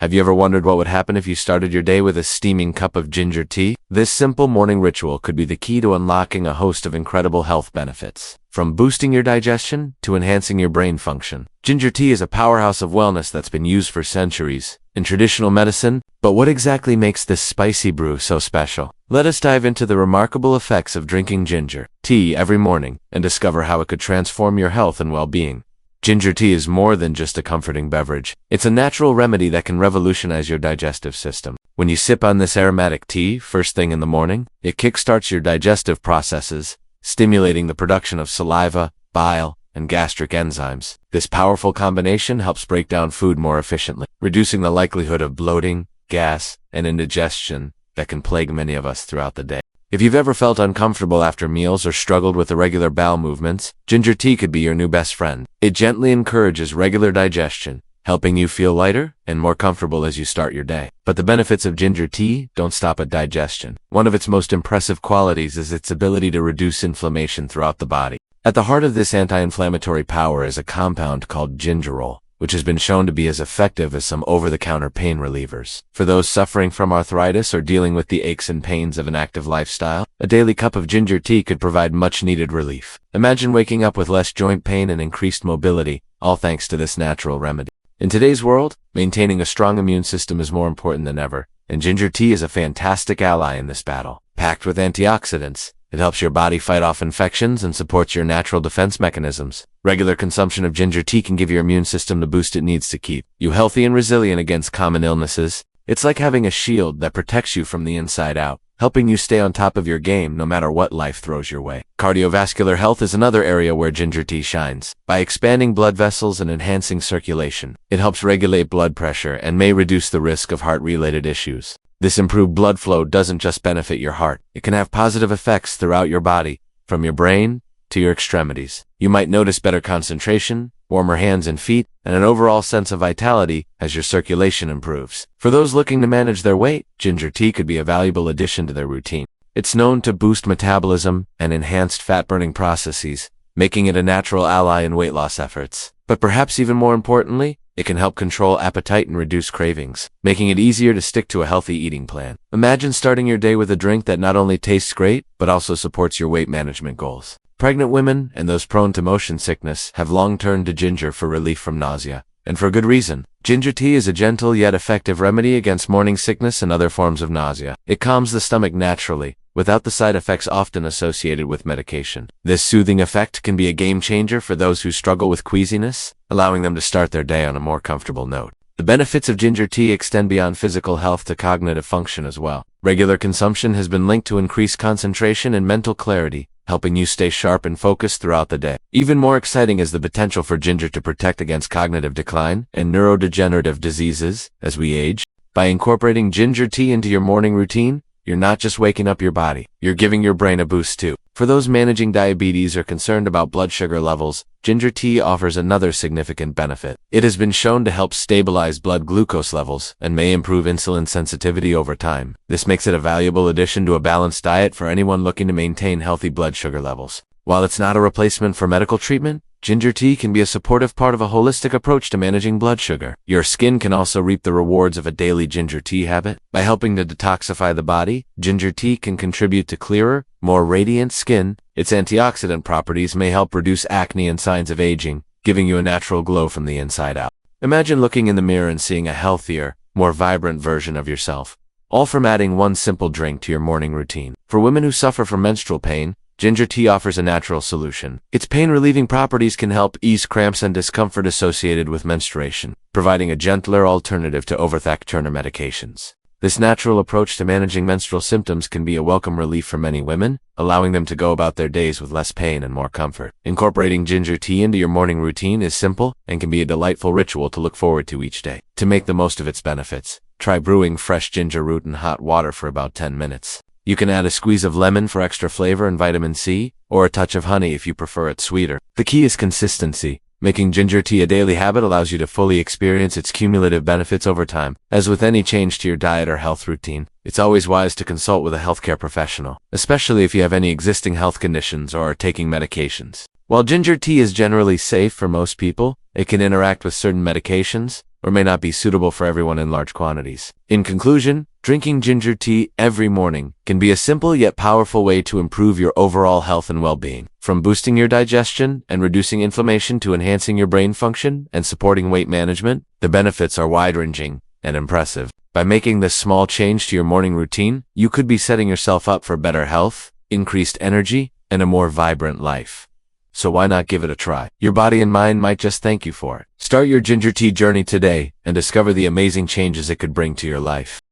Have you ever wondered what would happen if you started your day with a steaming cup of ginger tea? This simple morning ritual could be the key to unlocking a host of incredible health benefits. From boosting your digestion to enhancing your brain function, ginger tea is a powerhouse of wellness that's been used for centuries in traditional medicine. But what exactly makes this spicy brew so special? Let us dive into the remarkable effects of drinking ginger tea every morning and discover how it could transform your health and well-being. Ginger tea is more than just a comforting beverage. It's a natural remedy that can revolutionize your digestive system. When you sip on this aromatic tea first thing in the morning, it kickstarts your digestive processes, stimulating the production of saliva, bile, and gastric enzymes. This powerful combination helps break down food more efficiently, reducing the likelihood of bloating, gas, and indigestion that can plague many of us throughout the day. If you've ever felt uncomfortable after meals or struggled with irregular bowel movements, ginger tea could be your new best friend. It gently encourages regular digestion, helping you feel lighter and more comfortable as you start your day. But the benefits of ginger tea don't stop at digestion. One of its most impressive qualities is its ability to reduce inflammation throughout the body. At the heart of this anti-inflammatory power is a compound called gingerol, which has been shown to be as effective as some over-the-counter pain relievers. For those suffering from arthritis or dealing with the aches and pains of an active lifestyle, a daily cup of ginger tea could provide much-needed relief. Imagine waking up with less joint pain and increased mobility, all thanks to this natural remedy. In today's world, maintaining a strong immune system is more important than ever, and ginger tea is a fantastic ally in this battle. Packed with antioxidants, it helps your body fight off infections and supports your natural defense mechanisms. Regular consumption of ginger tea can give your immune system the boost it needs to keep you healthy and resilient against common illnesses. It's like having a shield that protects you from the inside out, helping you stay on top of your game no matter what life throws your way. Cardiovascular health is another area where ginger tea shines. By expanding blood vessels and enhancing circulation, it helps regulate blood pressure and may reduce the risk of heart-related issues. This improved blood flow doesn't just benefit your heart. It can have positive effects throughout your body, from your brain to your extremities. You might notice better concentration, warmer hands and feet, and an overall sense of vitality as your circulation improves. For those looking to manage their weight, ginger tea could be a valuable addition to their routine. It's known to boost metabolism and enhance fat-burning processes, making it a natural ally in weight loss efforts. But perhaps even more importantly, it can help control appetite and reduce cravings, making it easier to stick to a healthy eating plan. Imagine starting your day with a drink that not only tastes great, but also supports your weight management goals. Pregnant women and those prone to motion sickness have long turned to ginger for relief from nausea. And for good reason. Ginger tea is a gentle yet effective remedy against morning sickness and other forms of nausea. It calms the stomach naturally, without the side effects often associated with medication. This soothing effect can be a game changer for those who struggle with queasiness, allowing them to start their day on a more comfortable note. The benefits of ginger tea extend beyond physical health to cognitive function as well. Regular consumption has been linked to increased concentration and mental clarity, helping you stay sharp and focused throughout the day. Even more exciting is the potential for ginger to protect against cognitive decline and neurodegenerative diseases as we age. By incorporating ginger tea into your morning routine, you're not just waking up your body, you're giving your brain a boost too. For those managing diabetes or concerned about blood sugar levels, ginger tea offers another significant benefit. It has been shown to help stabilize blood glucose levels and may improve insulin sensitivity over time. This makes it a valuable addition to a balanced diet for anyone looking to maintain healthy blood sugar levels. While it's not a replacement for medical treatment, ginger tea can be a supportive part of a holistic approach to managing blood sugar. Your skin can also reap the rewards of a daily ginger tea habit. By helping to detoxify the body, ginger tea can contribute to clearer, more radiant skin. Its antioxidant properties may help reduce acne and signs of aging, giving you a natural glow from the inside out. Imagine looking in the mirror and seeing a healthier, more vibrant version of yourself, all from adding one simple drink to your morning routine. For women who suffer from menstrual pain, ginger tea offers a natural solution. Its pain-relieving properties can help ease cramps and discomfort associated with menstruation, providing a gentler alternative to over-the-counter medications. This natural approach to managing menstrual symptoms can be a welcome relief for many women, allowing them to go about their days with less pain and more comfort. Incorporating ginger tea into your morning routine is simple and can be a delightful ritual to look forward to each day. To make the most of its benefits, try brewing fresh ginger root in hot water for about 10 minutes. You can add a squeeze of lemon for extra flavor and vitamin C, or a touch of honey if you prefer it sweeter. The key is consistency. Making ginger tea a daily habit allows you to fully experience its cumulative benefits over time. As with any change to your diet or health routine, it's always wise to consult with a healthcare professional, especially if you have any existing health conditions or are taking medications. While ginger tea is generally safe for most people, it can interact with certain medications, or may not be suitable for everyone in large quantities. In conclusion, drinking ginger tea every morning can be a simple yet powerful way to improve your overall health and well-being. From boosting your digestion and reducing inflammation to enhancing your brain function and supporting weight management, the benefits are wide-ranging and impressive. By making this small change to your morning routine, you could be setting yourself up for better health, increased energy, and a more vibrant life. So why not give it a try? Your body and mind might just thank you for it. Start your ginger tea journey today and discover the amazing changes it could bring to your life.